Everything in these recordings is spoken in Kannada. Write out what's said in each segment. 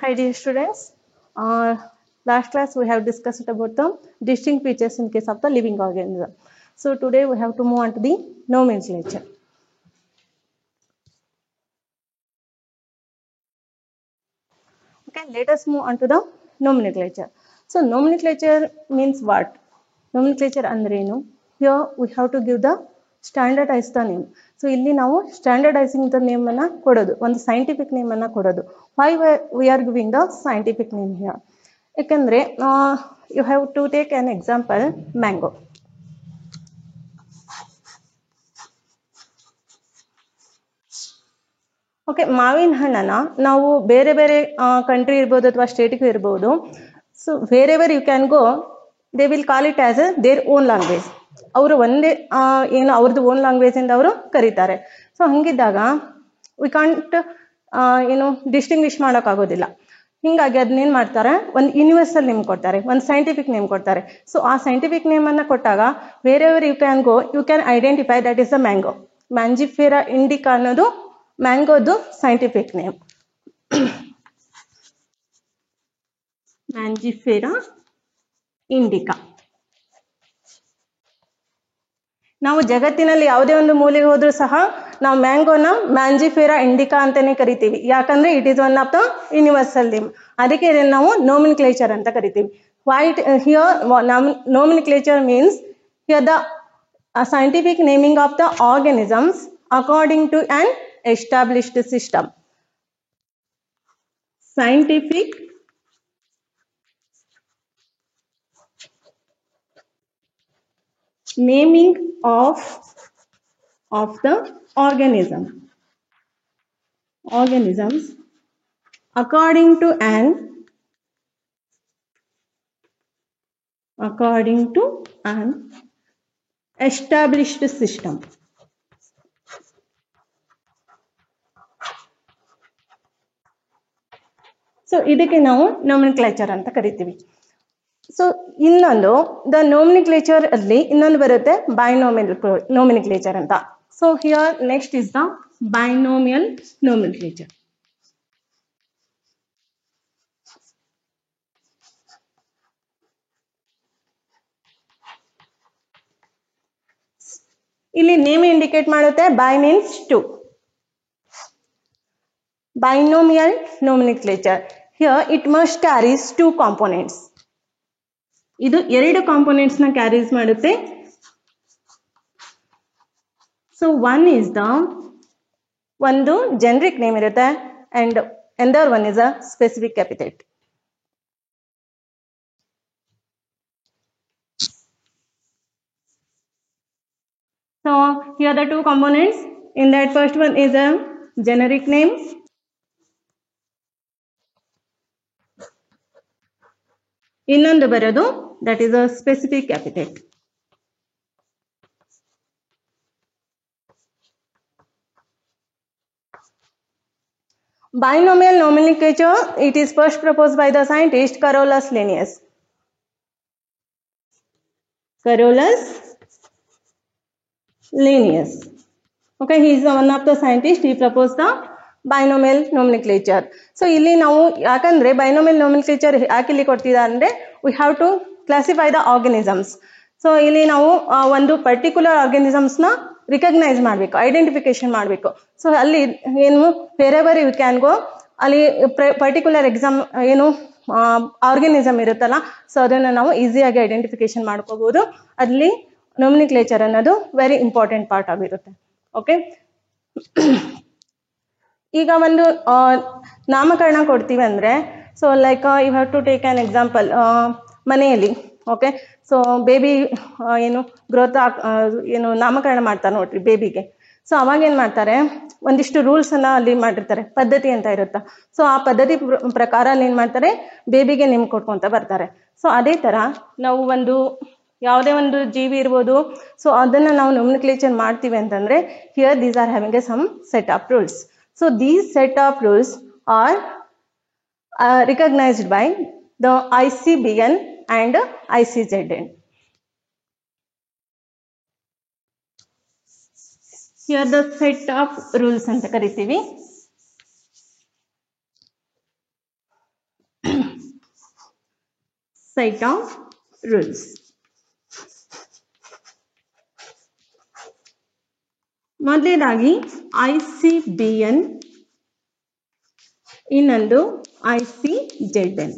Hi dear students, last class we have discussed about the distinct features in case of the living organism. So today we have to move on to the nomenclature. Okay, let us move on to the nomenclature. So nomenclature means what? Nomenclature andrenu. Here we have to give the standardized the name. So ಇಲ್ಲಿ ನಾವು standardizing the name ಅನ್ನ ಕೊಡೋದು, ಒಂದು scientific name ಅನ್ನ ಕೊಡೋದು. Why we are giving the scientific name here? ಯಾಕಂದ್ರೆ you have to take an example, mango. Okay, ಮಾವಿನ ಹಣ್ಣನ್ನ ನಾವು ಬೇರೆ ಬೇರೆ ಕಂಟ್ರಿ ಇರ್ಬೋದು ಅಥವಾ ಸ್ಟೇಟ್ಗೂ ಇರ್ಬೋದು. So wherever you can go, they will call it as their own language. ಅವರು ಒಂದೇ ಏನು ಅವ್ರದ್ದು ಓನ್ ಲ್ಯಾಂಗ್ವೇಜ್ ಇಂದ ಅವರು ಕರೀತಾರೆ. ಸೊ ಹಂಗಿದ್ದಾಗ ವಿ ಕಾಂಟ್ ಏನು ಡಿಸ್ಟಿಂಗ್ವಿಶ್ ಮಾಡೋಕ್ಕಾಗೋದಿಲ್ಲ. ಹಿಂಗಾಗಿ ಅದನ್ನೇನು ಮಾಡ್ತಾರೆ, ಒಂದು ಯೂನಿವರ್ಸಲ್ ನೇಮ್ ಕೊಡ್ತಾರೆ, ಒಂದು ಸೈಂಟಿಫಿಕ್ ನೇಮ್ ಕೊಡ್ತಾರೆ. ಸೊ ಆ ಸೈಂಟಿಫಿಕ್ ನೇಮನ್ನು ಕೊಟ್ಟಾಗ wherever you can go, you can identify that is the mango. Mangifera indica ಅನ್ನೋದು ಮ್ಯಾಂಗೋದು ಸೈಂಟಿಫಿಕ್ ನೇಮ್. Mangifera Indica. ನಾವು ಜಗತ್ತಿನಲ್ಲಿ ಯಾವುದೇ ಒಂದು ಮೂಲೆಗೆ ಹೋದ್ರೂ ಸಹ ನಾವು ಮ್ಯಾಂಗೋನ ಮ್ಯಾಂಜಿಫೆರಾ ಇಂಡಿಕಾ ಅಂತಾನೆ ಕರಿತೀವಿ. ಯಾಕಂದ್ರೆ it is one of the universal name. ಅದಕ್ಕೆ ಇದನ್ನು ನಾವು ನೋಮಿನ್ಕ್ಲೇಚರ್ ಅಂತ ಕರಿತೀವಿ. Wait here nomenclature means here the scientific naming of the organisms according to an established system. Scientific naming of the organisms according to an established system. So ಇದಕ್ಕೆ ನಾವು ನೋಮಿನ್ಕ್ಲೇಚರ್ ಅಂತ ಕರಿತೀವಿ. ಸೊ ಇನ್ನೊಂದು ದ ನೋಮಿನ್ಕ್ಲೇಚರ್ ಅಲ್ಲಿ ಇನ್ನೊಂದು ಬರುತ್ತೆ ಬೈನೋಮಿಯಲ್ ನೋಮಿನ್ಕ್ಲೇಚರ್ ಅಂತ. So here next is the binomial nomenclature. ಇಲ್ಲಿ ನೇಮ್ ಇಂಡಿಕೇಟ್ ಮಾಡುತ್ತೆ. Bi means two. Binomial nomenclature. Here it must carries two components. ಇದು ಎರಡು ಕಾಂಪೋನೆಂಟ್ಸ್ ನ ಕ್ಯಾರೀಸ್ ಮಾಡುತ್ತೆ. ಸೊ ಒನ್ ಇಸ್ ದ ಒಂದು ಜನರಿಕ್ ನೇಮ್ ಇರುತ್ತೆ ಅಂಡ್ ಅಂದರ್ one is a specific epithet. So here are the two components. In that first one is a generic name. ಇನ್ನೊಂದು ಬರೋದು that is a specific epithet. Binomial nomenclature, it is first proposed by the scientist Carolus Linnaeus. Okay, he is one of the scientists. He proposed the binomial nomenclature. So ಇಲ್ಲಿ ನಾವು ಯಾಕಂದ್ರೆ ಬೈನೋಮಿಯಲ್ ನೋಮಿನ್ಕ್ಲೇಚರ್ ಯಾಕೆ ಇಲ್ಲಿ ಕೊಡ್ತಿದ್ದಾರೆ ಅಂದ್ರೆ we have to classify the organisms. So ಇಲ್ಲಿ ನಾವು ಒಂದು ಪರ್ಟಿಕ್ಯುಲರ್ ಆರ್ಗನಿಸಮ್ಸ್ನ ರಿಕಗ್ನೈಸ್ ಮಾಡಬೇಕು, ಐಡೆಂಟಿಫಿಕೇಶನ್ ಮಾಡಬೇಕು. ಸೊ ಅಲ್ಲಿ ಏನು ವೇರೆವರ್ ಯು ಕ್ಯಾನ್ ಗೋ, ಅಲ್ಲಿ ಪರ್ಟಿಕ್ಯುಲರ್ ಎಕ್ಸಾಮ್ ಏನು ಆರ್ಗನಿಸಮ್ ಇರುತ್ತಲ್ಲ, ಸೊ ಅದನ್ನು ನಾವು ಈಸಿಯಾಗಿ ಐಡೆಂಟಿಫಿಕೇಶನ್ ಮಾಡ್ಕೋಬಹುದು. ಅಲ್ಲಿ ನೋಮಿನ್ಕ್ಲೇಚರ್ ಅನ್ನೋದು ವೆರಿ ಇಂಪಾರ್ಟೆಂಟ್ ಪಾರ್ಟ್ ಆಗಿರುತ್ತೆ. ಓಕೆ, ಈಗ ಒಂದು ನಾಮಕರಣ ಕೊಡ್ತೀವಿ ಅಂದರೆ, so like you have to take an example. ಮನೆಯಲ್ಲಿ ಓಕೆ, ಸೊ ಬೇಬಿ ಏನು ಗ್ರೋತ್ ಏನು ನಾಮಕರಣ ಮಾಡ್ತಾರೆ ನೋಡ್ರಿ ಬೇಬಿಗೆ. ಸೊ ಅವಾಗ ಏನು ಮಾಡ್ತಾರೆ, ಒಂದಿಷ್ಟು ರೂಲ್ಸನ್ನು ಅಲ್ಲಿ ಮಾಡಿರ್ತಾರೆ, ಪದ್ಧತಿ ಅಂತ ಇರುತ್ತೆ. ಸೊ ಆ ಪದ್ಧತಿ ಪ್ರಕಾರ ಅಲ್ಲಿ ಏನು ಮಾಡ್ತಾರೆ, ಬೇಬಿಗೆ ನೇಮ್ ಕೊಟ್ಕೊಂತ ಬರ್ತಾರೆ. ಸೊ ಅದೇ ಥರ ನಾವು ಒಂದು ಯಾವುದೇ ಒಂದು ಜೀವಿ ಇರ್ಬೋದು, ಸೊ ಅದನ್ನು ನಾವು ನೋಮಿನ್ಕ್ಲೇಚರ್ ಮಾಡ್ತೀವಿ ಅಂತಂದರೆ here these are having a some set of rules. So these set of rules are recognized by the ICBN and ICZN. Here the set of rules anta kariತೀವಿ. set of rules. ಮೊದಲನೇದಾಗಿ ICBN, ಇನ್ನೊಂದು ICZN.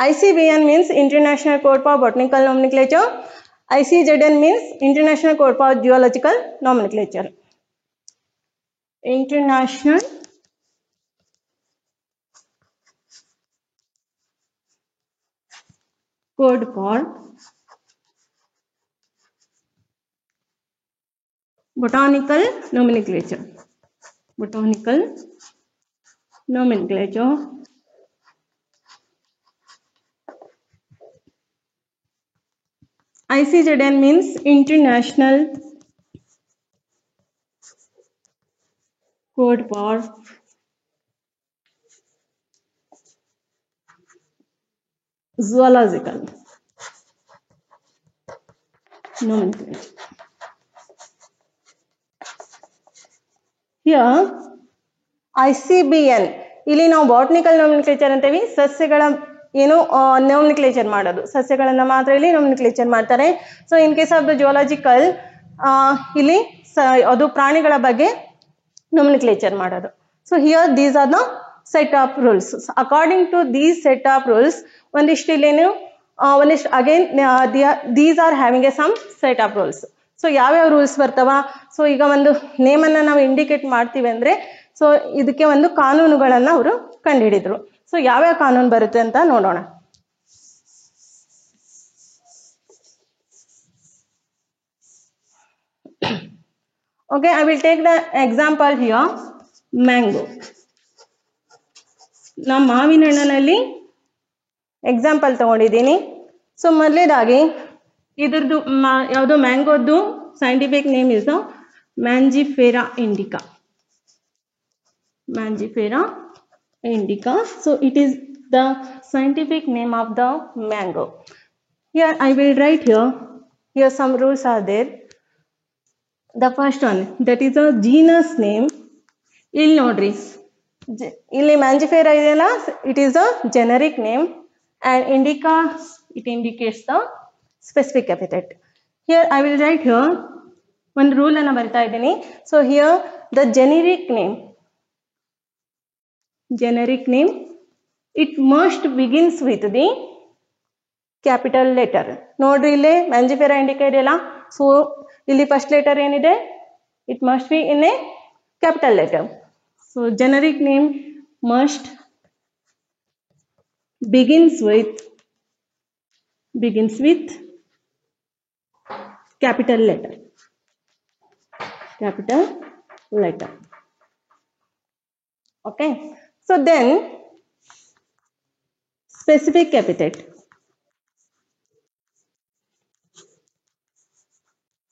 ICBN means International Code for Botanical Nomenclature. ICZN means International Code for Geological Nomenclature. International Code for Botanical Nomenclature. Botanical Nomenclature. ICZN means International Code for Zoological Nomenclature. Here ICBN ಇಲ್ಲಿ ನಾವು ಬಾಟನಿಕಲ್ ನೋಮೆನ್ಕ್ಲೇಚರ್ ಅಂತೀವಿ, ಸಸ್ಯಗಳ ಏನು ನೋಮೆನ್ಕ್ಲೇಚರ್ ಮಾಡೋದು, ಸಸ್ಯಗಳನ್ನ ಮಾತ್ರ ಇಲ್ಲಿ ನೋಮೆನ್ಕ್ಲೇಚರ್ ಮಾಡ್ತಾರೆ. So in case of the geological ಇಲ್ಲಿ ಅದು ಪ್ರಾಣಿಗಳ ಬಗ್ಗೆ nomenclature ಮಾಡೋದು. So here these are the set of rules. So according to these set of rules, ಒಂದಿಷ್ಟು ಇಲ್ಲೇನು ಒಂದಿಷ್ಟು again these are having a some set of rules. So ಯಾವ್ಯಾವ ರೂಲ್ಸ್ ಬರ್ತಾವ? ಸೊ ಈಗ ಒಂದು ನೇಮನ್ನು ನಾವು ಇಂಡಿಕೇಟ್ ಮಾಡ್ತೀವಿ ಅಂದ್ರೆ ಸೊ ಇದಕ್ಕೆ ಒಂದು ಕಾನೂನುಗಳನ್ನ ಅವರು ಕಂಡುಹಿಡಿದ್ರು. ಸೊ ಯಾವ್ಯಾವ ಕಾನೂನು ಬರುತ್ತೆ ಅಂತ ನೋಡೋಣ. Okay, I will take the example here, mango. ನಾನು ಮಾವಿನ ಹಣ್ಣಿನಲ್ಲಿ ಎಕ್ಸಾಂಪಲ್ ತಗೊಂಡಿದ್ದೀನಿ. ಸೊ ಮೊದಲೇದಾಗಿ ಇದ್ರದ್ದು ಯಾವುದೋ ಮ್ಯಾಂಗೋದ್ದು scientific name is Mangifera indica. Mangifera indica. So it is the scientific name of the mango. Here I will write here some rules are there. The first one, that is a genus name. ಇಲ್ಲಿ ನೋಡ್ರಿ, ಇಲ್ಲಿ ಮ್ಯಾಂಜಿಫೆರಾ ಇದೆಯಲ್ಲ, it is a generic name, and indica it indicates the specific epithet. Here I will write here one rule ಅನ್ನು ಬರ್ತಾ ಇದ್ದೀನಿ. So here the generic name, it must begins with the capital letter. ನೋಡ್ರಿ ಇಲ್ಲಿ ಮ್ಯಾಂಜಿಫೆರಾ ಇಂಡಿಕಾ ಇದೆಯಲ್ಲ, ಸೊ ಇಲ್ಲಿ ಫಸ್ಟ್ ಲೆಟರ್ ಏನಿದೆ, it must be in a capital letter. So generic name must begins with capital letter. Okay. So then specific epithet.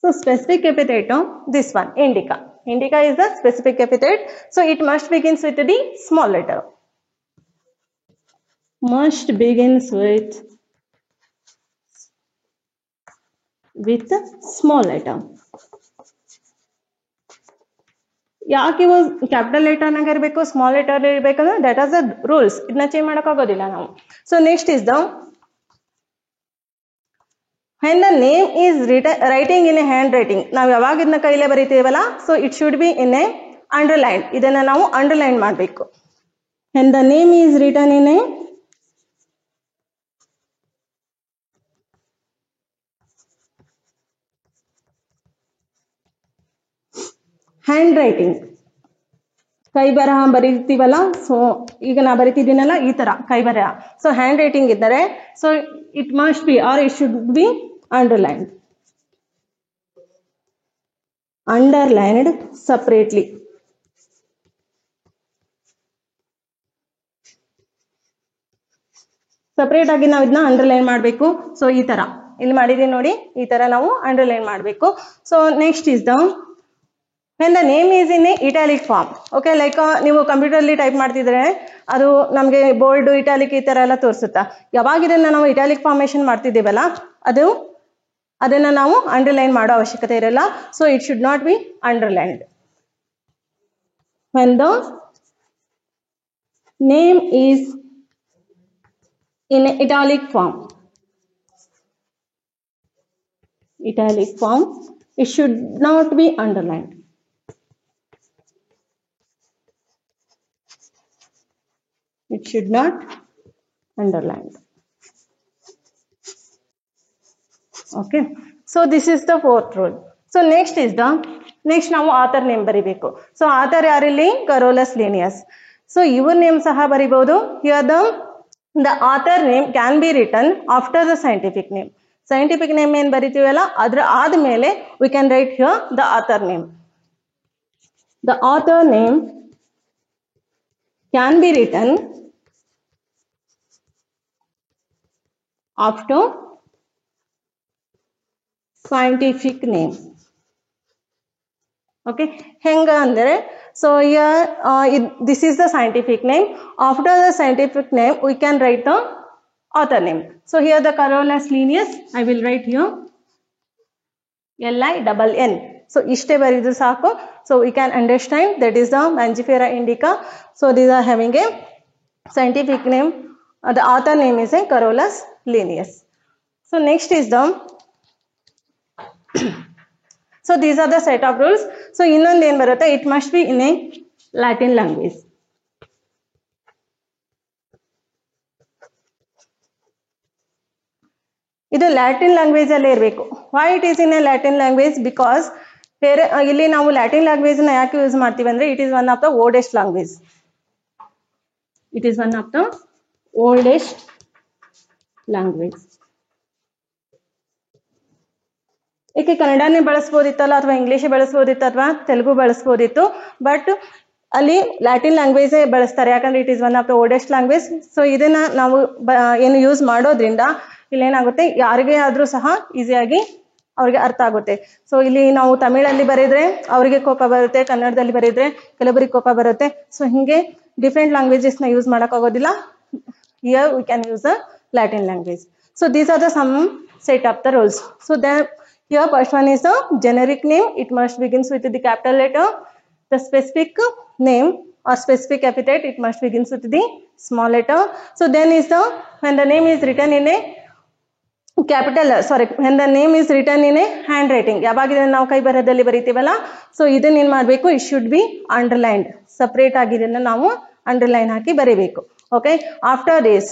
So specific epithet, this one, indica. Indica is the specific epithet. So it must begins with the small letter. Must begins with small letter. ಯಾಕೆ ಇವು ಕ್ಯಾಪಿಟಲ್ ಲೆಟರ್ನಾಗ ಇರಬೇಕು, ಸ್ಮಾಲ್ ಲೆಟರ್ ಇರಬೇಕಂದ್ರೆ ದಟ್ ಆಸ್ ದ ರೂಲ್ಸ್. ಇದನ್ನ ಚೇಂಜ್ ಮಾಡೋಕ್ಕಾಗೋದಿಲ್ಲ ನಾವು. So next is the when the name is writing in a hand writing. ನಾವು ಯಾವಾಗ ಇದನ್ನ ಕೈಲೇ ಬರೀತೀವಲ್ಲ, so it should be in a underline. ಇದನ್ನ ನಾವು ಅಂಡರ್ಲೈನ್ ಮಾಡಬೇಕು. when the name is written in a hand writing, ಕೈ ಬರಹ ಬರೀತೀವಲ್ಲ, ಸೊ ಈಗ ನಾ ಬರೀತಿದ್ದೀನಲ್ಲ ಈ ತರ ಕೈ ಬರಹ, ಸೊ ಹ್ಯಾಂಡ್ ರೈಟಿಂಗ್ ಇದ್ದರೆ so it must be or it should be underlined separately. Separate ಆಗಿ ನಾವು ಇದನ್ನ ಅಂಡರ್ಲೈನ್ ಮಾಡಬೇಕು. ಸೊ ಈ ತರ ಇಲ್ಲಿ ಮಾಡಿದೀನಿ ನೋಡಿ, ಈ ತರ ನಾವು ಅಂಡರ್ಲೈನ್ ಮಾಡಬೇಕು. So next is the when the name is in a italic form. Okay, like ನೀವು ಕಂಪ್ಯೂಟರ್ಲಿ ಟೈಪ್ ಮಾಡ್ತಿದ್ರೆ ಅದು ನಮಗೆ ಬೋಲ್ಡ್ ಇಟಾಲಿಕ್ ಈ ತರ ಎಲ್ಲ ತೋರಿಸುತ್ತಾ. ಯಾವಾಗ ಇದನ್ನ ನಾವು ಇಟಾಲಿಕ್ ಫಾರ್ಮೇಶನ್ ಮಾಡ್ತಿದ್ದೀವಲ್ಲ, ಅದನ್ನ ನಾವು ಅಂಡರ್ಲೈನ್ ಮಾಡೋ ಅವಶ್ಯಕತೆ ಇರಲ್ಲ. So it should not be underlined. when the name is in italic form. Italic form, it should not be underlined. It should not underlined. Okay, so this is the fourth rule. So next ನಾವು author name ಬರಿಬೇಕು. So author ಯಾರಿಲ್ಲಿ Carolus Linnaeus. So ಇವ್ರ ನೇಮ್ ಸಹ ಬರಿಬಹುದು. Here the author name can be written after the scientific name. Scientific name ಏನು ಬರಿತೀವಲ್ಲ ಅದರ ಆದ್ಮೇಲೆ we can write here the author name. The author name can be written after scientific name. Okay, henga andre, so here this is the scientific name. After the scientific name we can write the author name. So here the Carolus Linnaeus, I will write here LINN. So ishte baridu saku. So we can understand that is the Mangifera indica. So these are having a scientific name. The author name is a Carolus Linnaeus. So next is the so these are the set of rules. So ಇನ್ನೊಂದು ಏನು ಬರುತ್ತೆ, it must be in a Latin language. ಇದು ಲ್ಯಾಟಿನ್ ಲ್ಯಾಂಗ್ವೇಜ್ ಅಲ್ಲೇ ಇರಬೇಕು. Why it is in a Latin language? Because ಬೇರೆ ಇಲ್ಲಿ ನಾವು ಲ್ಯಾಟಿನ್ ಲ್ಯಾಂಗ್ವೇಜ್ ನ ಯಾಕೆ ಯೂಸ್ ಮಾಡ್ತೀವಿ ಅಂದ್ರೆ it is one of the oldest language. It is one of the oldest language. ಏಕೆ ಕನ್ನಡನೇ ಬಳಸ್ಬೋದಿತ್ತಲ್ಲ, ಅಥವಾ ಇಂಗ್ಲೀಷೇ ಬಳಸ್ಬೋದಿತ್ತು, ಅಥವಾ ತೆಲುಗು ಬಳಸ್ಬೋದಿತ್ತು. ಬಟ್ ಅಲ್ಲಿ ಲ್ಯಾಟಿನ್ ಲ್ಯಾಂಗ್ವೇಜ್ ಬಳಸ್ತಾರೆ, ಯಾಕಂದ್ರೆ it is one of the oldest language. So ಇದನ್ನ ನಾವು ಏನು ಯೂಸ್ ಮಾಡೋದ್ರಿಂದ ಇಲ್ಲೇನಾಗುತ್ತೆ, ಯಾರಿಗೇ ಆದ್ರೂ ಸಹ ಈಸಿಯಾಗಿ ಅವ್ರಿಗೆ ಅರ್ಥ ಆಗುತ್ತೆ. ಸೊ ಇಲ್ಲಿ ನಾವು ತಮಿಳಲ್ಲಿ ಬರೆದ್ರೆ ಅವರಿಗೆ ಕೋಪ ಬರುತ್ತೆ, ಕನ್ನಡದಲ್ಲಿ ಬರೆದ್ರೆ ಕೆಲವರಿಗೆ ಕೋಪ ಬರುತ್ತೆ. ಸೊ ಹಿಂಗೆ ಡಿಫ್ರೆಂಟ್ ಲ್ಯಾಂಗ್ವೇಜಸ್ ನ ಯೂಸ್ ಮಾಡಕ್ ಆಗೋದಿಲ್ಲ. Here we can use the Latin language. So these are the some set of the rules. So here first one is the generic name. It must begins with the capital letter. The specific name or specific epithet, it must begins with the small letter. So then is the when the name is written in a capital, when the name is written in a handwriting, ಯಾವಾಗ ಇದನ್ನ ನಾವು ಕೈ ಬರಹದಲ್ಲಿ ಬರೀತೀವಲ್ಲ, ಸೊ ಇದನ್ನ ಏನ್ ಮಾಡಬೇಕು, it should be underlined. Separate ಆಗಿ ಇದನ್ನ ನಾವು ಅಂಡರ್ಲೈನ್ ಹಾಕಿ ಬರೀಬೇಕು. Okay, after this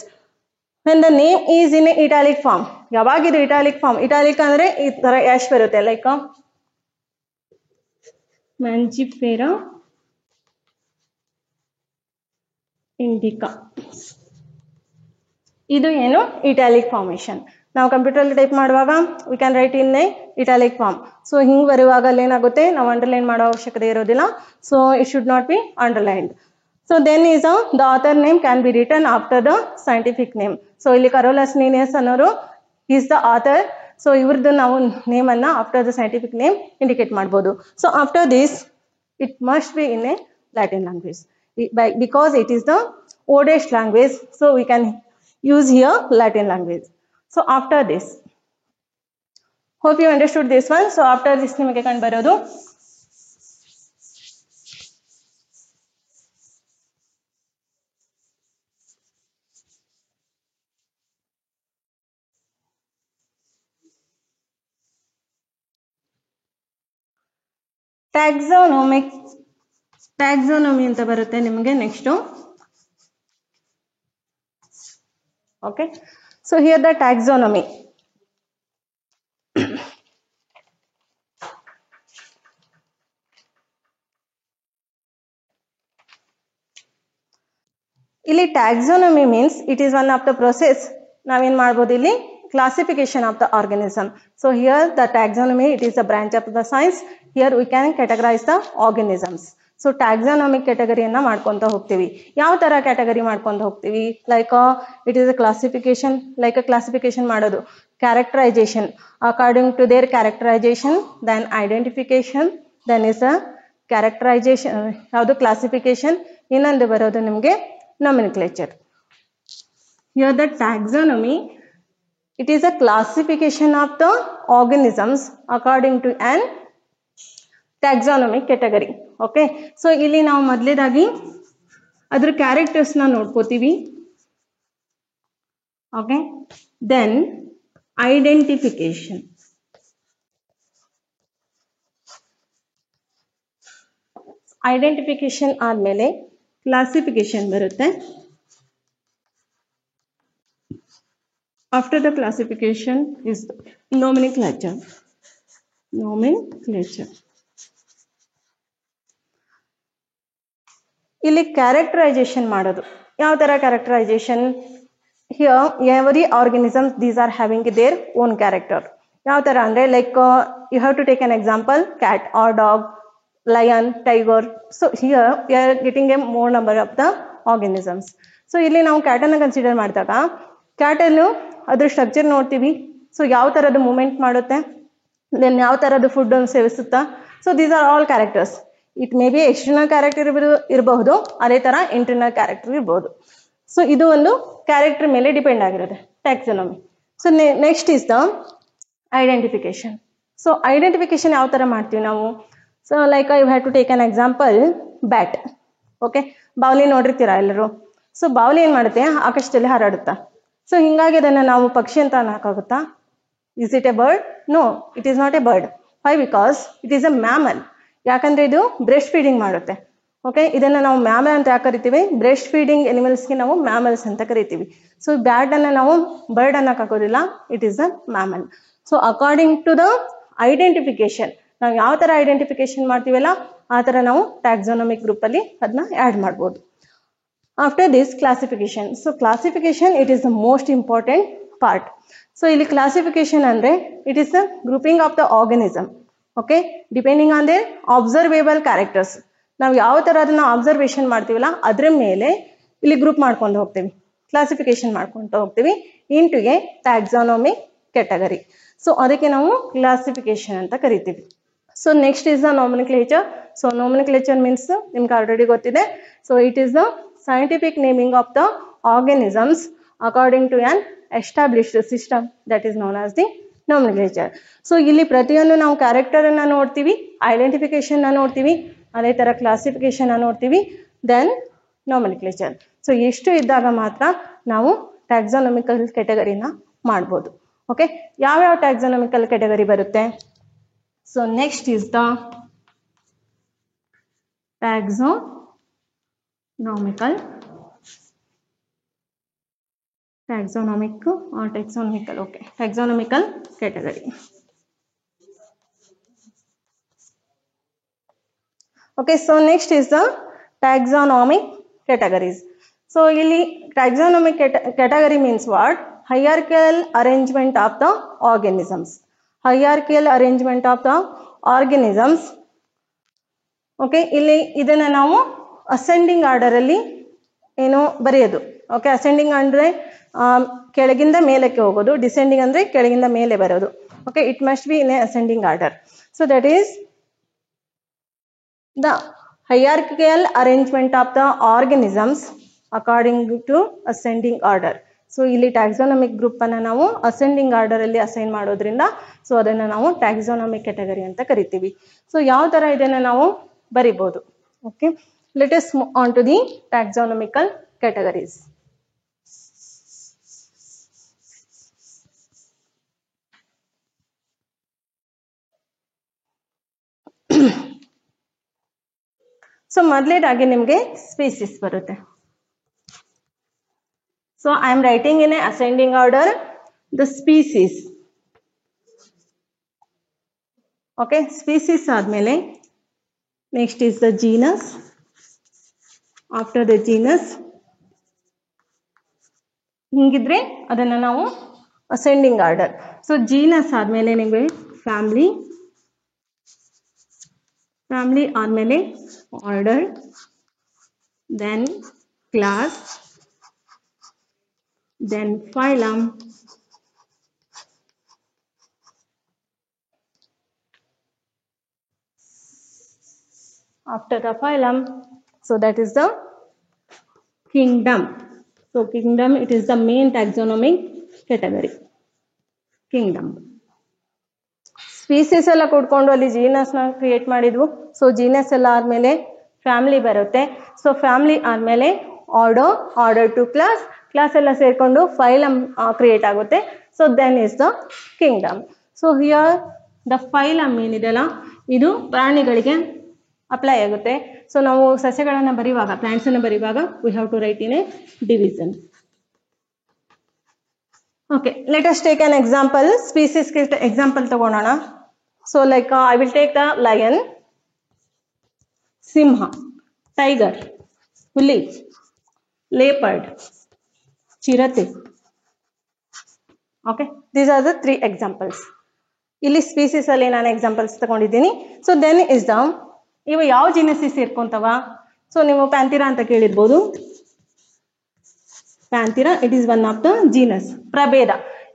when the name is in italic form, ಯಾವಾಗ ಇದು italic form, italic ಅಂದ್ರೆ ಈ ತರ ಆಶ್ ಬರುತ್ತೆ, ಲೈಕ್ Mangifera indica. ಇದು ಏನು italic formation. ನಾವು ಕಂಪ್ಯೂಟರ್ ಟೈಪ್ ಮಾಡುವಾಗ we can write in a italic form. So ಹಿಂಗ್ ಬರುವಾಗ ಅಲ್ಲಿ ಏನಾಗುತ್ತೆ, ನಾವು ಅಂಡರ್ಲೈನ್ ಮಾಡೋ ಅವಶ್ಯಕತೆ ಇರೋದಿಲ್ಲ. So it should not be underlined. So then is the author name can be written after the scientific name. So ಇಲ್ಲಿ Carolus Linnaeus ಅನ್ನೋರು is the author. So ಇವ್ರದ್ದು ನಾವು ನೇಮ್ ಅನ್ನ after the scientific name indicate ಮಾಡಬಹುದು. So after this it must be in a Latin language because it is the oldest language. So we can use here Latin language. So after this, hope you understood this one. So after this ನಿಮಗೆ ಕಂಡು ಬರೋದು ಟ್ಯಾಕ್ಸಾನಮಿ ಅಂತ ಬರುತ್ತೆ ನಿಮಗೆ next. Okay, so here the taxonomy. ಇಲ್ಲಿ taxonomy means it is one of the process. ನಾವೇನ್ ಮಾಡ್ಬೋದು ಇಲ್ಲಿ classification of the organism. So here the taxonomy, it is a branch of the science. Here we can categorize the organisms. So taxonomic category ಅನ್ನ ಮಾಡ್ಕೊಂತ ಹೋಗ್ತೀವಿ. ಯಾವ ತರ ಕ್ಯಾಟಗರಿ ಮಾಡ್ಕೊಂತ ಹೋಗ್ತೀವಿ, like it is a classification, like classification ಮಾಡೋದು, characterization according to their characterization, then identification, then is a characterization, ಯಾವುದು ಕ್ಲಾಸಿಫಿಕೇಶನ್, ಇನ್ನೊಂದು ಬರೋದು ನಿಮಗೆ nomenclature. Here the taxonomy, it is a classification of the organisms according to an taxonomic category. Okay, so ಇಲ್ಲಿ ನಾವು ಮೊದಲೇದಾಗಿ ಅದರ ಕ್ಯಾರೆಕ್ಟರ್ಸ್ ನ ನೋಡ್ಕೋತೀವಿ. Okay, then identification. Identification ಆದ್ಮೇಲೆ classification ಬರುತ್ತೆ. After the classification is nomenclature. Nomenclature. ಇಲ್ಲಿ ಕ್ಯಾರೆಕ್ಟರೈಸೇಷನ್ ಮಾಡೋದು. ಯಾವ ತರ characterisation? Here every organism these are having their own character. ಯಾವ ತರ ಅಂದ್ರೆ like you have to take an example, cat or dog, lion, tiger. So here we are getting a more number of the organisms. So ಇಲ್ಲಿ ನಾವು ಕ್ಯಾಟ್ ಅನ್ನು ಕನ್ಸಿಡರ್ ಮಾಡಿದಾಗ ಕ್ಯಾಟ್ ಅನ್ನು ಅದ್ರ ಸ್ಟ್ರಕ್ಚರ್ ನೋಡ್ತೀವಿ. ಸೊ ಯಾವ ತರದ ಮೂವ್ಮೆಂಟ್ ಮಾಡುತ್ತೆ, ದೆನ್ ಯಾವ ತರದ ಫುಡ್ ಅನ್ನು ಸೇವಿಸುತ್ತಾ. So these are all characters. It may be external character ಇರಬಹುದು, ಅದೇ ತರ ಇಂಟರ್ನಲ್ ಕ್ಯಾರೆಕ್ಟರ್ ಇರಬಹುದು. ಸೊ ಇದು ಒಂದು ಕ್ಯಾರೆಕ್ಟರ್ ಮೇಲೆ ಡಿಪೆಂಡ್ ಆಗಿರುತ್ತೆ taxonomy. So next is the identification. So identification ಯಾವ ತರ ಮಾಡ್ತೀವಿ ನಾವು? So like you have to take an example, bat. Okay, ಬಾವಲಿ ನೋಡಿರ್ತೀರಾ ಎಲ್ಲರೂ. ಸೊ ಬಾವಲಿ ಏನ್ ಮಾಡುತ್ತೆ, ಆಕಾಶದಲ್ಲಿ ಹಾರಾಡುತ್ತಾ. ಸೊ ಹಿಂಗಾಗಿ ಅದನ್ನ ನಾವು ಪಕ್ಷಿ ಅಂತ ಅನ್ನಕ್ಕಾಗುತ್ತಾ? Is it a bird? No, it is not a bird. Why? Because it is a mammal. ಯಾಕಂದ್ರೆ ಇದು ಬ್ರೆಸ್ಟ್ ಫೀಡಿಂಗ್ ಮಾಡುತ್ತೆ. ಓಕೆ, ಇದನ್ನ ನಾವು ಮ್ಯಾಮಲ್ ಅಂತ ಯಾಕೆ ಕರಿತೀವಿ? ಬ್ರೆಸ್ಟ್ ಫೀಡಿಂಗ್ ಎನಿಮಲ್ಸ್ಗೆ ನಾವು ಮ್ಯಾಮಲ್ಸ್ ಅಂತ ಕರಿತೀವಿ. ಸೊ ಬ್ಯಾಟ್ ಅನ್ನ ನಾವು ಬರ್ಡ್ ಅನ್ನಕ್ಕಾಗೋದಿಲ್ಲ, it is a mammal. So according to the identification, ನಾವು ಯಾವ ತರ ಐಡೆಂಟಿಫಿಕೇಶನ್ ಮಾಡ್ತೀವಲ್ಲ ಆ ತರ ನಾವು ಟ್ಯಾಕ್ಸಾನಮಿಕ್ ಗ್ರೂಪ್ ಅಲ್ಲಿ ಅದನ್ನ ಆಡ್ ಮಾಡ್ಬೋದು. After this classification. So classification it is the most important part. So ಇಲ್ಲಿ ಕ್ಲಾಸಿಫಿಕೇಶನ್ ಅಂದ್ರೆ it is the grouping of the organism. Okay, depending on their observable characters. ನಾವು ಯಾವ ತರ ಅದನ್ನ ಅಬ್ಸರ್ವೇಷನ್ ಮಾಡ್ತೀವಲ್ಲ ಅದ್ರ ಮೇಲೆ ಇಲ್ಲಿ ಗ್ರೂಪ್ ಮಾಡ್ಕೊಂಡು ಹೋಗ್ತೀವಿ, ಕ್ಲಾಸಿಫಿಕೇಶನ್ ಮಾಡ್ಕೊಂಡು ಹೋಗ್ತೀವಿ into a taxonomic category. So ಅದಕ್ಕೆ ನಾವು ಕ್ಲಾಸಿಫಿಕೇಶನ್ ಅಂತ ಕರಿತೀವಿ. So next is the nomenclature. So nomenclature means ನಿಮ್ಗೆ ಆಲ್ರೆಡಿ ಗೊತ್ತಿದೆ. So it is the scientific naming of the organisms according to an established system that is known as the nomenclature. So ಇಲ್ಲಿ ಪ್ರತಿಯೊಂದು ನಾವು ಕ್ಯಾರೆಕ್ಟರ್ ಅನ್ನ ನೋಡ್ತೀವಿ, ಐಡೆಂಟಿಫಿಕೇಶನ್ ನೋಡ್ತೀವಿ, ಅದೇ ತರ ಕ್ಲಾಸಿಫಿಕೇಶನ್ ನೋಡ್ತೀವಿ, ದೆನ್ ನೋಮೆನ್ಕ್ಲೇಚರ್. ಸೊ ಎಷ್ಟು ಇದ್ದಾಗ ಮಾತ್ರ ನಾವು ಟ್ಯಾಕ್ಸಾನಮಿಕಲ್ ಕ್ಯಾಟಗರಿನ ಮಾಡ್ಬೋದು. ಓಕೆ, ಯಾವ್ಯಾವ ಟ್ಯಾಕ್ಸಾನಮಿಕಲ್ ಕ್ಯಾಟಗರಿ ಬರುತ್ತೆ? So next is the taxonomical or taxonomical. Okay, taxonomical category. Okay, so next is the taxonomic categories. So ಇಲ್ಲಿ taxonomic category means what? Hierarchical arrangement of the organisms. Hierarchical arrangement of the organisms. Okay, ಇಲ್ಲಿ ಇದನ್ನ ನಾವು ಅಸೆಂಡಿಂಗ್ ಆರ್ಡರ್ ಅಲ್ಲಿ ಏನು ಬರೆಯೋದು. ಓಕೆ, ಅಸೆಂಡಿಂಗ್ ಅಂದ್ರೆ ಕೆಳಗಿಂದ ಮೇಲಕ್ಕೆ ಹೋಗೋದು, ಡಿಸೆಂಡಿಂಗ್ ಅಂದ್ರೆ ಕೆಳಗಿಂದ ಮೇಲೆ ಬರೋದು. Okay, it must be in a ascending order. So that is the hierarchical arrangement of the organisms according to ascending order. So ಇಲ್ಲಿ ಟ್ಯಾಕ್ಸಾನಮಿಕ್ ಗ್ರೂಪ್ ಅನ್ನ ನಾವು ಅಸೆಂಡಿಂಗ್ ಆರ್ಡರ್ ಅಲ್ಲಿ ಅಸೈನ್ ಮಾಡೋದ್ರಿಂದ ಸೊ ಅದನ್ನ ನಾವು ಟ್ಯಾಕ್ಸಾನಮಿಕ್ ಕ್ಯಾಟಗರಿ ಅಂತ ಕರಿತೀವಿ. ಸೊ ಯಾವ ತರ ಇದನ್ನ ನಾವು ಬರಿಬಹುದು? Okay, let us move on to the taxonomical categories. So ಮೊದಲೇದಾಗಿ ನಿಮಗೆ ಸ್ಪೀಸಿಸ್ ಬರುತ್ತೆ. So I am writing in a ascending order the species. Okay, species ಆದ್ಮೇಲೆ next is the genus. After the genus ಹಿಂಗಿದ್ರೆ ಅದನ್ನ ನಾವು ಅಸೆಂಡಿಂಗ್ ಆರ್ಡರ್. ಸೊ ಜೀನಸ್ ಆದ್ಮೇಲೆ ನಿಮಗೆ ಫ್ಯಾಮಿಲಿ, ಫ್ಯಾಮಿಲಿ ಆದ್ಮೇಲೆ order, then class, then phylum, after the phylum, so that is the kingdom. So kingdom, it is the main taxonomic category. Kingdom. Species ಎಲ್ಲ ಕೊಡ್ಕೊಂಡು ಅಲ್ಲಿ ಜೀನಸ್ ನ ಕ್ರಿಯೇಟ್ ಮಾಡಿದ್ವು. ಸೊ ಜೀನಸ್ ಎಲ್ಲ ಆದ್ಮೇಲೆ ಫ್ಯಾಮಿಲಿ ಬರುತ್ತೆ. ಸೊ ಫ್ಯಾಮಿಲಿ ಆದ್ಮೇಲೆ order, order to class, class ಎಲ್ಲ ಸೇರಿಕೊಂಡು ಫೈಲಮ್ ಕ್ರಿಯೇಟ್ ಆಗುತ್ತೆ. So then is the kingdom. So here the phylum ಏನಿದೆಯಲ್ಲ ಇದು ಪ್ರಾಣಿಗಳಿಗೆ ಅಪ್ಲೈ ಆಗುತ್ತೆ. ಸೊ ನಾವು ಸಸ್ಯಗಳನ್ನು ಬರೆಯುವಾಗ, ಪ್ಲಾಂಟ್ಸನ್ನು ಬರೆಯುವಾಗ we have to write in a division. Okay, let us take on example. ಸ್ಪೀಸೀಸ್ಗೆ ಎಕ್ಸಾಂಪಲ್ ತಗೊಳ್ಳೋಣ. So like I will take the lion, ಸಿಂಹ, ಟೈಗರ್, ಹುಲಿ, ಲೇಪರ್ಡ್, ಚಿರತೆ. Okay, these are the 3 examples. ಇಲ್ಲಿ ಸ್ಪೀಸೀಸ್ ಅಲ್ಲಿ ನಾನು ಎಕ್ಸಾಂಪಲ್ಸ್ ತಗೊಂಡಿದ್ದೀನಿ. ಸೊ ದೆನ್ ಇಸ್ ದ, ಇವು ಯಾವ ಜಿನಸ್ಸಿ ಸೇರ್ಕೊಂತವ? ಸೊ ನೀವು ಪ್ಯಾಂಥಿರಾ ಅಂತ ಕೇಳಿರ್ಬೋದು. Panthera, it is one of the genus, ಪ್ರಭೇದ.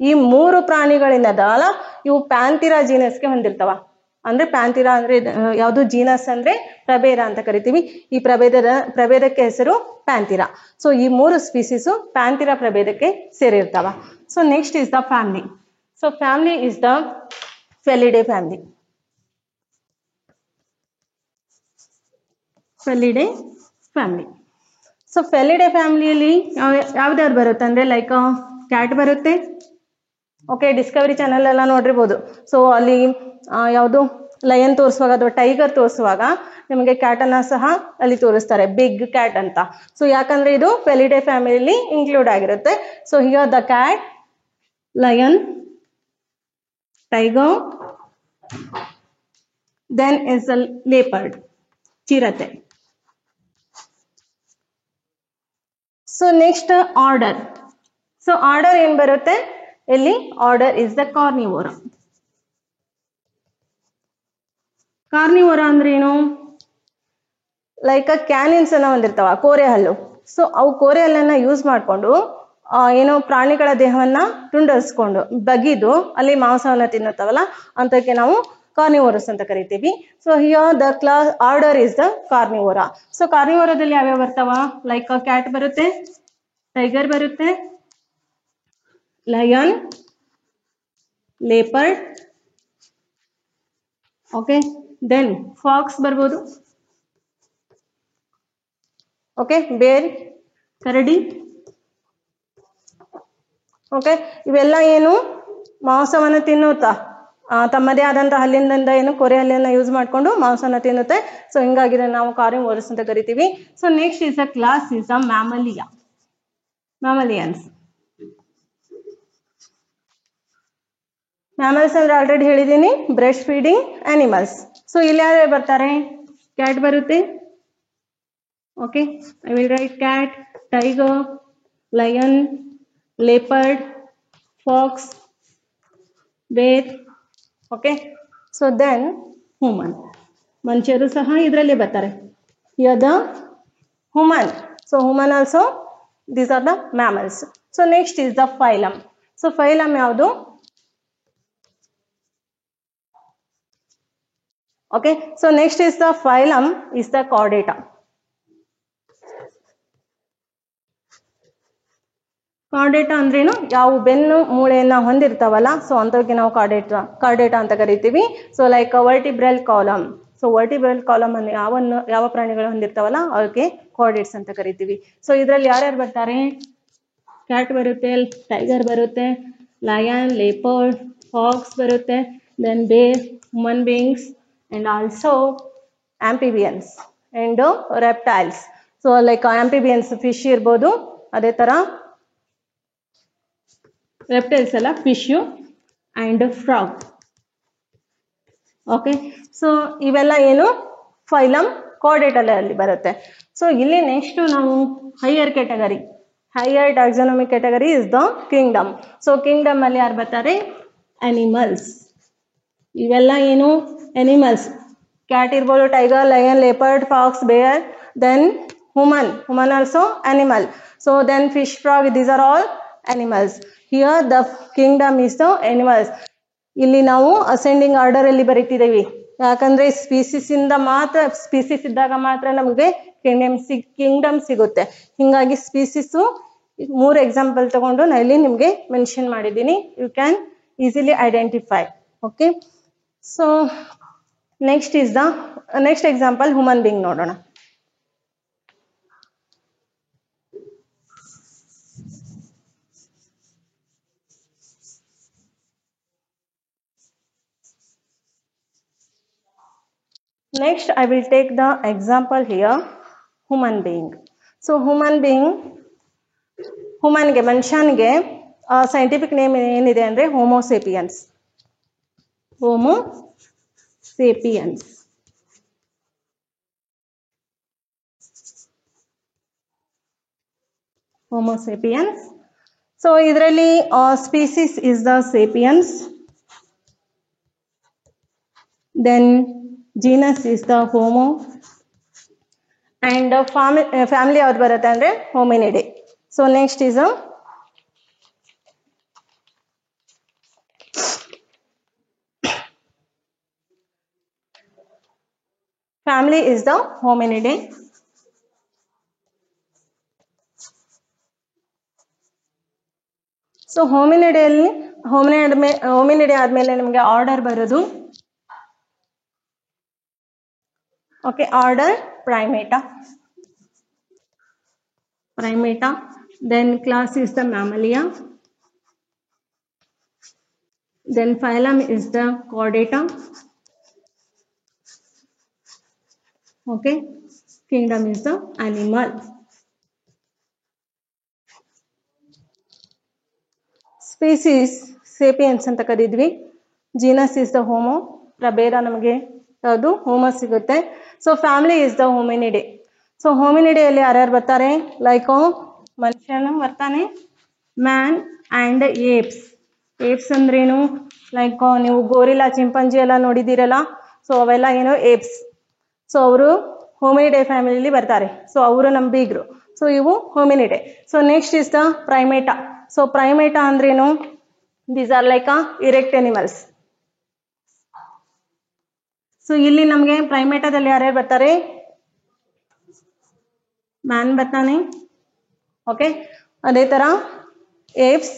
ಈ 3 ಪ್ರಾಣಿಗಳಿಂದಲ್ಲ ಇವು ಪ್ಯಾಂಥಿರಾ ಜೀನಸ್ಗೆ ಹೊಂದಿರ್ತಾವ. ಅಂದ್ರೆ ಪ್ಯಾಂಥಿರಾ ಅಂದ್ರೆ ಯಾವುದು, ಜೀನಸ್ ಅಂದ್ರೆ ಪ್ರಭೇದ ಅಂತ ಕರಿತೀವಿ. ಈ ಪ್ರಭೇದಕ್ಕೆ ಹೆಸರು ಪ್ಯಾಂಥಿರಾ. ಸೊ ಈ 3 ಸ್ಪೀಸೀಸು ಪ್ಯಾಂಥಿರಾ ಪ್ರಭೇದಕ್ಕೆ ಸೇರಿರ್ತಾವ. So next is the family. So family is the Felidae family. Felidae family. So Felidae ಫ್ಯಾಮಿಲಿಯಲ್ಲಿ ಯಾವ್ದಾದ್ರು ಬರುತ್ತೆ ಅಂದ್ರೆ ಲೈಕ್ ಕ್ಯಾಟ್ ಬರುತ್ತೆ. ಓಕೆ, ಡಿಸ್ಕವರಿ ಚಾನಲ್ ಎಲ್ಲ ನೋಡಿರ್ಬೋದು. ಸೊ ಅಲ್ಲಿ ಯಾವುದು ಲಯನ್ ತೋರಿಸುವಾಗ ಅಥವಾ ಟೈಗರ್ ತೋರಿಸುವಾಗ ನಿಮಗೆ ಕ್ಯಾಟನ್ನ ಸಹ ಅಲ್ಲಿ ತೋರಿಸ್ತಾರೆ, ಬಿಗ್ ಕ್ಯಾಟ್ ಅಂತ. ಸೊ ಯಾಕಂದ್ರೆ ಇದು ಫೆಲಿಡೆ ಫ್ಯಾಮಿಲಿಯಲ್ಲಿ ಇನ್ಕ್ಲೂಡ್ ಆಗಿರುತ್ತೆ. So here the cat, lion, tiger, then is the leopard, ಚಿರತೆ. So next order. So order ಏನ್ ಬರುತ್ತೆ ಇಲ್ಲಿ? Order is the Carnivora. Carnivora ಅಂದ್ರೆ ಏನು? ಲೈಕ್ ಕ್ಯಾನಿನ್ಸ್ ಅನ್ನ ಹೊಂದಿರ್ತಾವ, ಕೋರೆ ಹಲ್ಲು. ಸೊ ಅವು ಕೋರೆ ಹಲ್ಲನ್ನ ಯೂಸ್ ಮಾಡಿಕೊಂಡು ಏನೋ ಪ್ರಾಣಿಗಳ ದೇಹವನ್ನ ತುಂಡರಿಸ್ಕೊಂಡು ಬಗಿದು ಅಲ್ಲಿ ಮಾಂಸವನ್ನ ತಿನ್ನುತ್ತವಲ್ಲ, ಅಂತಕ್ಕೆ ನಾವು ಕಾರ್ನಿವೋರಸ್ ಅಂತ ಕರಿತೀವಿ. So here the class order is the Carnivora. So ಕಾರ್ನಿವೋರಾದಲ್ಲಿ ಯಾವ್ಯಾವ ಬರ್ತಾವ? ಲೈಕ್ ಕ್ಯಾಟ್ ಬರುತ್ತೆ, ಟೈಗರ್ ಬರುತ್ತೆ, lion, leopard, okay, then fox ಬರ್ಬೋದು, ಓಕೆ, ಬೇರ್, ಕರಡಿ. ಓಕೆ, ಇವೆಲ್ಲ ಏನು ಮಾಂಸವನ್ನು ತಿನ್ನುತ್ತಾ ತಮ್ಮದೇ ಆದಂತಹ ಹಲ್ಲಿನಿಂದ ಏನು ಕೊರೆ ಹಲ್ಲನ್ನ ಯೂಸ್ ಮಾಡಿಕೊಂಡು ಮಾಂಸನ ತಿನ್ನುತ್ತೆ. ಸೊ ಹಿಂಗಾಗಿ ನಾವು ಕಾರ್ನಿವೋರಸ್ ಅಂತ ಕರಿತೀವಿ. So next is the class is the mammalia, mammalians. Mammals ಅಂದ್ರೆ ಆಲ್ರೆಡಿ ಹೇಳಿದ್ದೀನಿ, ಬ್ರೆಸ್ಟ್ ಫೀಡಿಂಗ್ ಅನಿಮಲ್ಸ್. ಸೊ ಇಲ್ಲಿ ಯಾರು ಬರ್ತಾರೆ? ಕ್ಯಾಟ್ ಬರುತ್ತೆ. Okay, I will write cat, tiger, lion, leopard, fox, bear. Okay, so then human. ಮನುಷ್ಯರು ಸಹ ಇದರಲ್ಲಿ ಬರ್ತಾರೆ. Here the human. So human also, these are the mammals. So next is the phylum. So phylum ಯಾವುದು? Okay, so next is the phylum is the Chordata. Chordata ಅಂದ್ರೇನು? ಯಾವ ಬೆನ್ನು ಮೂಳೆಯನ್ನ ಹೊಂದಿರ್ತಾವಲ್ಲ, ಸೊ ಅಂತವಕ್ಕೆ ನಾವು ಕಾರ್ಡೇಟಾ ಅಂತ ಕರಿತೀವಿ. So like vertebral column. So vertebral column ಅನ್ನು ಯಾವ ಪ್ರಾಣಿಗಳು ಹೊಂದಿರ್ತಾವಲ್ಲ ಅವಕ್ಕೆ ಕಾರ್ಡೇಟ್ಸ್ ಅಂತ ಕರಿತೀವಿ. ಸೊ ಇದರಲ್ಲಿ ಯಾರ್ಯಾರು ಬರ್ತಾರೆ? ಕ್ಯಾಟ್ ಬರುತ್ತೆ, ಟೈಗರ್ ಬರುತ್ತೆ, ಲಯನ್, ಲೇಪರ್ಡ್, ಫಾಕ್ಸ್ ಬರುತ್ತೆ, then bear, human beings and also amphibians and reptiles. So like amphibians fish ಇರ್ಬೋದು, ಅದೇ ತರ ರೆಪ್ಟೈಲ್ಸ್ ಎಲ್ಲ fish and frog. Okay, so ಇವೆಲ್ಲ ಏನು ಫೈಲಮ್ ಕಾರ್ಡೇಟಲ್ಲಿ ಬರುತ್ತೆ. ಸೊ ಇಲ್ಲಿ ನೆಕ್ಸ್ಟ್ ನಾವು higher category, higher taxonomic category is the kingdom. So kingdom ಅಲ್ಲಿ ಯಾರು ಬರ್ತಾರೆ? ಅನಿಮಲ್ಸ್. ಇವೆಲ್ಲ ಏನು ಅನಿಮಲ್ಸ್. ಕ್ಯಾಟ್ ಇರ್ಬೋದು, tiger, lion, leopard, fox, bear, then human also animal. So then fish, frog, these are all animals. Here the kingdom is the animals. ಇಲ್ಲಿ ನಾವು ಅಸೆಂಡಿಂಗ್ ಆರ್ಡರ್ ಅಲ್ಲಿ ಬರೀತಿದ್ದೀವಿ, ಯಾಕಂದ್ರೆ ಸ್ಪೀಸಿಸ್ ಇಂದ ಮಾತ್ರ, ಸ್ಪೀಸಿಸ್ ಇದ್ದಾಗ ಮಾತ್ರ ನಮಗೆ ಕಿಂಗ್ಡಮ್ ಸಿಗುತ್ತೆ. ಹಿಂಗಾಗಿ ಸ್ಪೀಸಿಸ್ 3 ಎಕ್ಸಾಂಪಲ್ ತಗೊಂಡು ನಾನು ಇಲ್ಲಿ ನಿಮ್ಗೆ ಮೆನ್ಷನ್ ಮಾಡಿದ್ದೀನಿ. You can easily identify. Okay, so next example human being ನೋಡೋಣ. Next, I will take the example here, human being. So, human being, humanಗೆ ಮನುಷ್ಯನಿಗೆ ಸೈಂಟಿಫಿಕ್ ನೇಮ್ ಏನಿದೆ ಅಂದರೆ ಹೋಮೋಸೇಪಿಯನ್ಸ್. ಹೋಮೋಸೇಪಿಯನ್ಸ್. ಹೋಮೋಸೇಪಿಯನ್ಸ್. ಸೊ ಇದರಲ್ಲಿ species is the sapiens, then genus is the homo, and family ಯಾವ್ದು ಬರುತ್ತೆ ಅಂದರೆ hominidae. So next is family is the hominidae. ಸೊ ಹೋಮಿನಿಡೆಯಲ್ಲಿ ಹೋಮಿನಿಡೆ ಆದಮೇಲೆ ನಿಮಗೆ ಆರ್ಡರ್ ಬರೋದು, okay, order primata. Then class is the Mammalia. Then phylum is the Chordata. Okay, kingdom is the animal. Species sapiens ಅಂತ ಕರೀದ್ವಿ. Genus is the Homo. ಪ್ರಭೇದ ನಮಗೆ ಯಾವುದು ಹೋಮೋ ಸಿಗುತ್ತೆ. So family is the hominidae. So ಹೋಮಿನಿಡೆಯಲ್ಲಿ ಯಾರ್ಯಾರು ಬರ್ತಾರೆ, ಲೈಕ್ ಮನುಷ್ಯನು ಬರ್ತಾನೆ, ಮ್ಯಾನ್ ಆ್ಯಂಡ್ ಏಪ್ಸ್. ಏಪ್ಸ್ ಅಂದ್ರೇನು, ಲೈಕ್ ನೀವು ಗೋರಿಲ್ಲಾ ಚಿಂಪಂಜಿ ಎಲ್ಲ ನೋಡಿದ್ದೀರಲ್ಲ, ಸೊ ಅವೆಲ್ಲ ಏನು ಏಪ್ಸ್. ಸೊ ಅವರು ಹೋಮಿನಿಡೆ ಫ್ಯಾಮಿಲಿಲಿ ಬರ್ತಾರೆ. ಸೊ ಅವರು ನಮ್ಮ ಬೀಗರು. ಸೊ ಇವು hominidae. So next is the primata. So primata ಅಂದ್ರೇನು, these are like erect animals. So ಇಲ್ಲಿ ನಮಗೆ ಪ್ರೈಮೇಟಾದಲ್ಲಿ ಯಾರ್ಯಾರು ಬರ್ತಾರೆ, ಮ್ಯಾನ್ ಬರ್ತಾನೆ, ಓಕೆ, ಅದೇ ಥರ ಏಪ್ಸ್.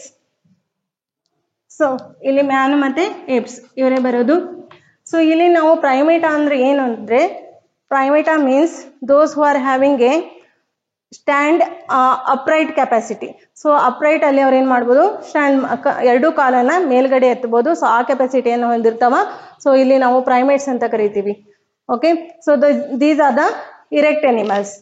ಸೊ ಇಲ್ಲಿ ಮ್ಯಾನ್ ಮತ್ತು ಏಪ್ಸ್ ಇವರೇ ಬರೋದು. ಸೊ ಇಲ್ಲಿ ನಾವು ಪ್ರೈಮೇಟಾ ಅಂದರೆ ಏನು ಅಂದರೆ, primata means those who are having a stand upright capacity. So upright ಅಲ್ಲಿ ಅವ್ರು ಏನು ಮಾಡ್ಬೋದು, ಸ್ಟ್ಯಾಂಡ್ ಎರಡೂ ಕಾಲನ್ನ ಮೇಲ್ಗಡೆ ಎತ್ತಬಹುದು. ಸೊ ಆ ಕೆಪಾಸಿಟಿಯನ್ನು ಹೊಂದಿರ್ತಾವ. ಸೊ ಇಲ್ಲಿ ನಾವು ಪ್ರೈಮೇಟ್ಸ್ ಅಂತ ಕರಿತೀವಿ. Okay, so these are the erect animals.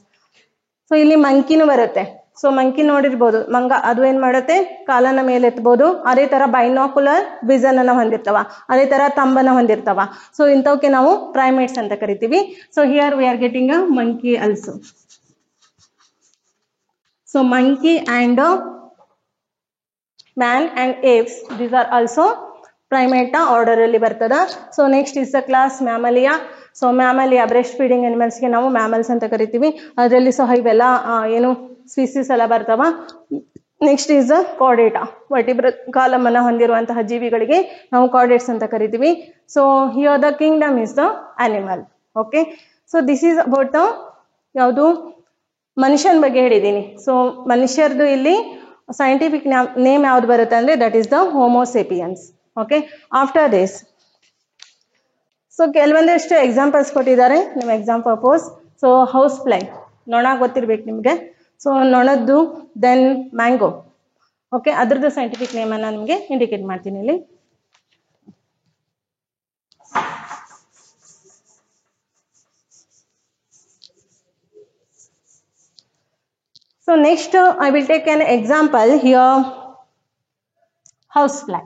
So ಇಲ್ಲಿ ಮಂಕಿನೂ ಬರುತ್ತೆ. ಸೊ ಮಂಕಿ ನೋಡಿರ್ಬೋದು, ಮಂಗ, ಅದು ಏನು ಮಾಡುತ್ತೆ, ಕಾಲನ್ನ ಮೇಲೆ ಎತ್ತಬಹುದು. ಅದೇ ಥರ ಬೈನಾಕ್ಯುಲರ್ ವಿಷನ್ ಅನ್ನು ಹೊಂದಿರ್ತಾವ, ಅದೇ ಥರ ತಂಬನ ಹೊಂದಿರ್ತಾವ. ಸೊ ಇಂಥವಕ್ಕೆ ನಾವು ಪ್ರೈಮೇಟ್ಸ್ ಅಂತ ಕರಿತೀವಿ. So here we are getting a monkey also. So monkey and man and apes, these are also primata order ಅಲ್ಲಿ ಬರ್ತದ. So next is the class mammalia. So mammalia breast feeding ಅನಿಮಲ್ಸ್ಗೆ ನಾವು ಮ್ಯಾಮಲ್ಸ್ ಅಂತ ಕರಿತೀವಿ. ಅದರಲ್ಲಿ ಸಹ ಇವೆಲ್ಲ ಏನು ಸ್ಪೀಸೀಸ್ ಎಲ್ಲ ಬರ್ತಾವ. Next is the Chordata. Vertebral column ಅನ್ನು ಹೊಂದಿರುವಂತಹ ಜೀವಿಗಳಿಗೆ ನಾವು ಕಾರ್ಡೇಟ್ಸ್ ಅಂತ ಕರಿತೀವಿ. So here the kingdom is the animal. Okay, so this is about the ಯಾವುದು ಮನುಷ್ಯನ ಬಗ್ಗೆ ಹೇಳಿದ್ದೀನಿ. ಸೊ ಮನುಷ್ಯರದು ಇಲ್ಲಿ ಸೈಂಟಿಫಿಕ್ ನೇಮ್ ಯಾವ್ದು ಬರುತ್ತೆ ಅಂದರೆ that is the homo sapiens. Okay, after this so ಕೆಲವೊಂದಿಷ್ಟು ಎಕ್ಸಾಂಪಲ್ಸ್ ಕೊಟ್ಟಿದ್ದಾರೆ ನಿಮ್ಮ exam purpose. So house fly, ನೊಣ ಗೊತ್ತಿರ್ಬೇಕು ನಿಮಗೆ. ಸೊ ನೊಣದ್ದು, ದೆನ್ ಮ್ಯಾಂಗೋ. ಓಕೆ, ಅದ್ರದ್ದು ಸೈಂಟಿಫಿಕ್ ನೇಮನ್ನು ನಿಮಗೆ ಇಂಡಿಕೇಟ್ ಮಾಡ್ತೀನಿ ಇಲ್ಲಿ. So next I will take an example here, housefly.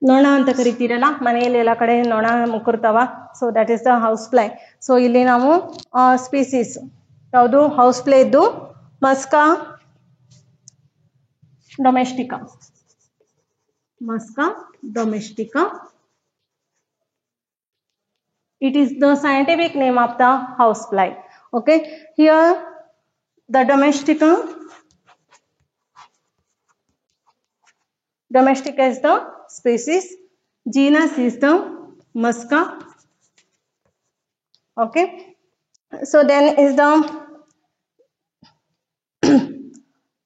ನೊಣ ಅಂತ ಕರಿತೀರಲ್ಲ, ಮನೆಯಲ್ಲಿ ಎಲ್ಲ ಕಡೆ ನೊಣ ಮುಕ್ಕಿರ್ತಾವ. So that is the house fly. So ಇಲ್ಲಿ ನಾವು ಸ್ಪೀಸೀಸ್ ಯಾವುದು ಹೌಸ್ ಫ್ಲೈ ಇದ್ದು musca domestica. Musca domestica. It is the scientific name of the housefly. Okay, here the domestica is the species, genus is the Musca. Okay, so then is the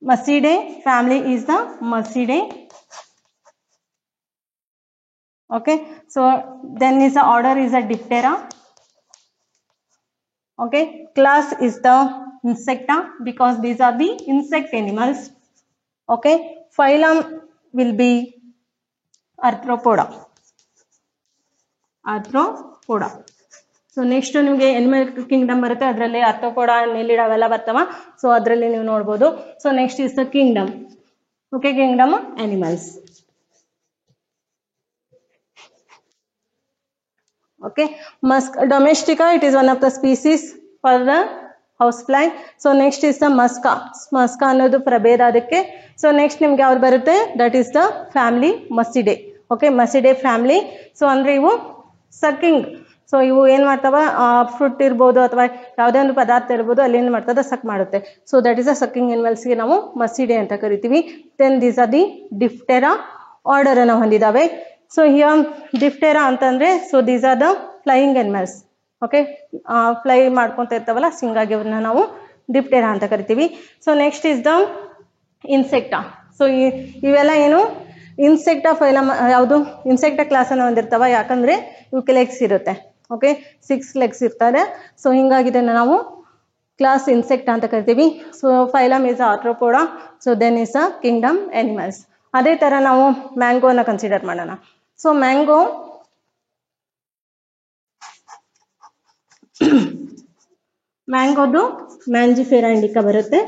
Muscidae, family is the Muscidae. Okay, so then is the order is a Diptera. Okay, class is the Insecta because these are the insect animals. Okay, phylum will be Arthropoda. Arthropoda. So next ನಿಮಗೆ ಎನಿಮಲ್ ಕಿಂಗ್ಡಮ್ ಬರುತ್ತೆ, ಅದರಲ್ಲಿ ಆರ್ಥ್ರೋಪೋಡಾ, ನೆಲಿಡ್ ಅವೆಲ್ಲ ಬರ್ತಾವ. ಸೊ ಅದರಲ್ಲಿ ನೀವು ನೋಡ್ಬೋದು. So next is the Kingdom. Okay, Kingdom animals. Okay, domestica, it is one of the species for the housefly. So next is the musca. Musca ಅನ್ನೋದು ಪ್ರಭೇದ ಅದಕ್ಕೆ. ಸೊ ನೆಕ್ಸ್ಟ್ ನಿಮ್ಗೆ ಯಾವ್ದು ಬರುತ್ತೆ, that is the family muscidae. Okay, muscidae family. So ಅಂದ್ರೆ ಇವು ಸಕ್ಕಿಂಗ್. ಸೊ ಇವು ಏನ್ ಮಾಡ್ತಾವ, ಫ್ರೂಟ್ ಇರ್ಬೋದು ಅಥವಾ ಯಾವುದೇ ಒಂದು ಪದಾರ್ಥ ಇರ್ಬೋದು, ಅಲ್ಲಿ ಏನ್ ಮಾಡ್ತದ, ಸಕ್ ಮಾಡುತ್ತೆ. So that is the sucking ಅನಿಮಲ್ಸ್ಗೆ ನಾವು ಮಸ್ಟಿಡೆ ಅಂತ ಕರಿತೀವಿ. Then these are the diptera order ಅನ್ನು ಹೊಂದಿದಾವೆ. ಸೊ ಹಿಯರ್ ಡಿಫ್ಟೆರಾ ಅಂತಂದ್ರೆ, so these are the flying animals. Okay, fly ಮಾಡ್ಕೊಂತ ಇರ್ತಾವಲ್ಲ, ಹಿಂಗಾಗಿ ಅವ್ರನ್ನ ನಾವು ಡಿಫ್ಟೆರಾ ಅಂತ ಕರಿತೀವಿ. So next is the insecta. So ಇವೆಲ್ಲ ಏನು, ಇನ್ಸೆಕ್ಟಾ ಫೈಲಮ್, ಯಾವುದು ಇನ್ಸೆಕ್ಟಾ ಕ್ಲಾಸ್ ಅನ್ನು ಹೊಂದಿರ್ತಾವ. ಯಾಕಂದ್ರೆ ಇವಕ್ಕೆ ಲೆಗ್ಸ್ ಇರುತ್ತೆ. ಓಕೆ, 6 ಲೆಗ್ಸ್ ಇರ್ತಾರೆ. ಸೊ ಹಿಂಗಾಗಿ ಇದನ್ನ ನಾವು ಕ್ಲಾಸ್ ಇನ್ಸೆಕ್ಟಾ ಅಂತ ಕರಿತೀವಿ. So phylum is Arthropoda. So then is a kingdom animals. ಅದೇ ತರ ನಾವು ಮ್ಯಾಂಗೋನ ಕನ್ಸಿಡರ್ ಮಾಡೋಣ. ಸೊ ಮ್ಯಾಂಗೋದು ಮ್ಯಾಂಜಿಫೆರಾ ಇಂಡಿಕಾ ಬರುತ್ತೆ.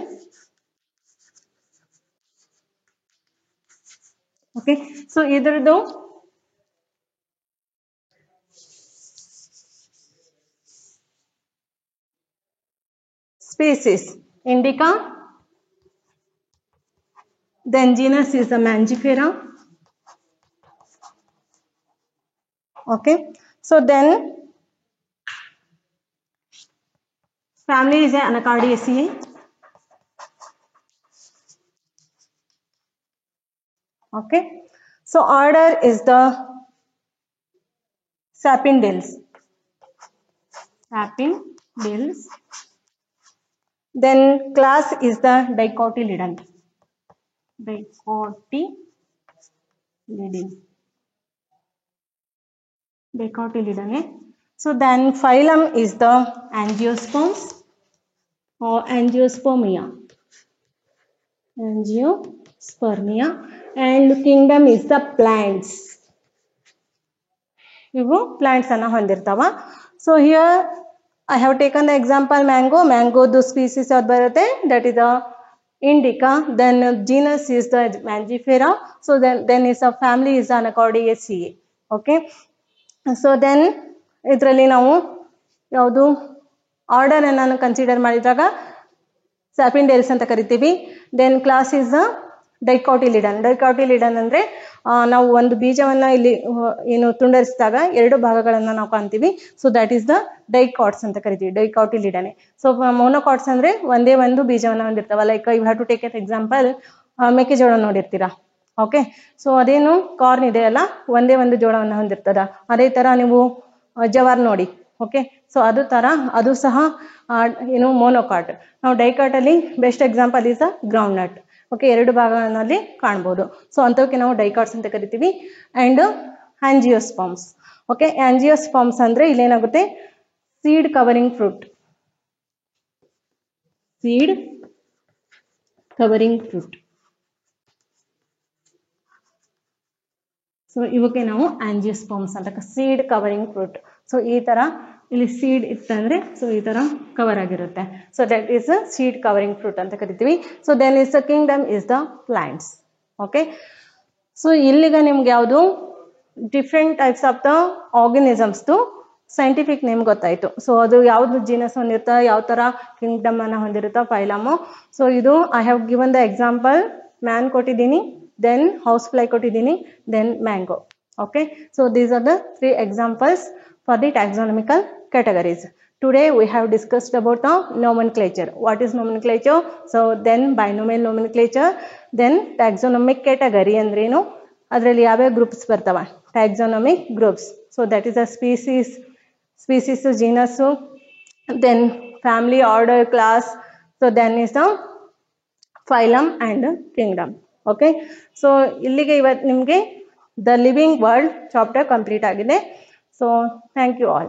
ಓಕೆ, ಸೊ ಇದ್ರದ್ದು species indica, then genus is the Mangifera. Okay, so then family is Anacardiaceae. Okay, so order is the Sapindales. Then class is the Dicotyledon. Dicotyledon. So then phylum is the Angiosperms or Angiospermia. And kingdom is the plants. ಇವು ಪ್ಲಾಂಟ್ಸ್ ಅನ್ನ ಹೊಂದಿರ್ತಾವ. So here I have taken the example mango. ಮ್ಯಾಂಗೋದು ಸ್ಪೀಸೀಸ್ ಯಾವ್ದು ಬರುತ್ತೆ, that is a indica. Then genus is the Mangifera. So then is a family is Anacardiaceae. Okay, so then ಇದರಲ್ಲಿ ನಾವು ಯಾವುದು ಆರ್ಡರ್ ಅನ್ನು ಕನ್ಸಿಡರ್ ಮಾಡಿದಾಗ ಸ್ಯಾಪಿಂಡೇಲ್ಸ್ ಅಂತ ಕರಿತೀವಿ. Then class is the dicotyledon. Dicotyledon ಅಂದ್ರೆ ನಾವು ಒಂದು ಬೀಜವನ್ನ ಇಲ್ಲಿ ಏನು ತುಂಡರಿಸಿದಾಗ 2 ಭಾಗಗಳನ್ನ ನಾವು ಕಾಣ್ತೀವಿ. So that is the dicots ಅಂತ ಕರಿತೀವಿ, ಡೈಕಾಟಿಲಿಡನ್. ಸೊ ಮೊನೋಕಾಟ್ಸ್ ಅಂದ್ರೆ ಒಂದೇ ಒಂದು ಬೀಜವನ್ನ ಹೊಂದಿರ್ತಾವ. Like you have to take an example, ಮೆಕ್ಕೆಜೋಳ ನೋಡಿರ್ತೀರಾ. ಓಕೆ, ಸೊ ಅದೇನು ಕಾರ್ನ್ ಇದೆ ಅಲ್ಲ, ಒಂದೇ ಒಂದು ಜೋಳವನ್ನು ಹೊಂದಿರ್ತದ. ಅದೇ ತರ ನೀವು ಜವಾರ್ ನೋಡಿ. ಓಕೆ, ಸೊ ಅದು ಸಹ ಏನು ಮೋನೋಕಾಟ್. ನಾವು ಡೈಕಾಟ್ ಅಲ್ಲಿ best example is a ground nut. Okay, 2 ಭಾಗಗಳಲ್ಲಿ ಕಾಣ್ಬೋದು. ಸೊ ಅಂತವಕ್ಕೆ ನಾವು ಡೈಕಾಟ್ಸ್ ಅಂತ ಕರಿತೀವಿ. ಅಂಡ್ ಆಂಜಿಯೋಸ್ಪರ್ಮ್ಸ್. ಓಕೆ, ಆಂಜಿಯೋಸ್ಪರ್ಮ್ಸ್ ಅಂದ್ರೆ ಇಲ್ಲೇನಾಗುತ್ತೆ, ಸೀಡ್ ಕವರಿಂಗ್ ಫ್ರೂಟ್. ಸೊ ಇವಕ್ಕೆ ನಾವು ಆಂಜಿಯೋಸ್ಪರ್ಮ್ಸ್ ಅಂತ, ಸೀಡ್ ಕವರಿಂಗ್ ಫ್ರೂಟ್. ಸೊ ಈ ತರ ಇಲ್ಲಿ ಸೀಡ್ ಇತ್ತಂದ್ರೆ ಸೊ ಈ ತರ ಕವರ್ ಆಗಿರುತ್ತೆ. So that is a seed covering fruit ಅಂತ ಕರಿತೀವಿ. So then is the kingdom is the plants. Okay, so ಇಲ್ಲಿಗ ನಿಮ್ಗೆ ಯಾವುದು different types of the organisms scientific name ಗೊತ್ತಾಯ್ತು. ಸೊ ಅದು ಯಾವ್ದು ಜೀನಸ್ ಹೊಂದಿರುತ್ತಾ, ಯಾವ ತರ ಕಿಂಗ್ಡಮ್ ಅನ್ನ ಹೊಂದಿರುತ್ತಾ, ಫೈಲಮು. ಸೊ ಇದು I have given the example, man ಕೊಟ್ಟಿದ್ದೀನಿ, ದೆನ್ ಹೌಸ್ ಫ್ಲೈ ಕೊಟ್ಟಿದ್ದೀನಿ, then mango. Okay, so these are the 3 examples for the taxonomical categories. Today we have discussed about the nomenclature. What is nomenclature? So then binomial nomenclature, then taxonomic category andrenu, adralli yave groups bartava, taxonomic groups. So that is a species, genus, then family, order, class. So then is the phylum and kingdom. Okay, so illige ivat nimge The Living World chapter complete agide. So thank you all.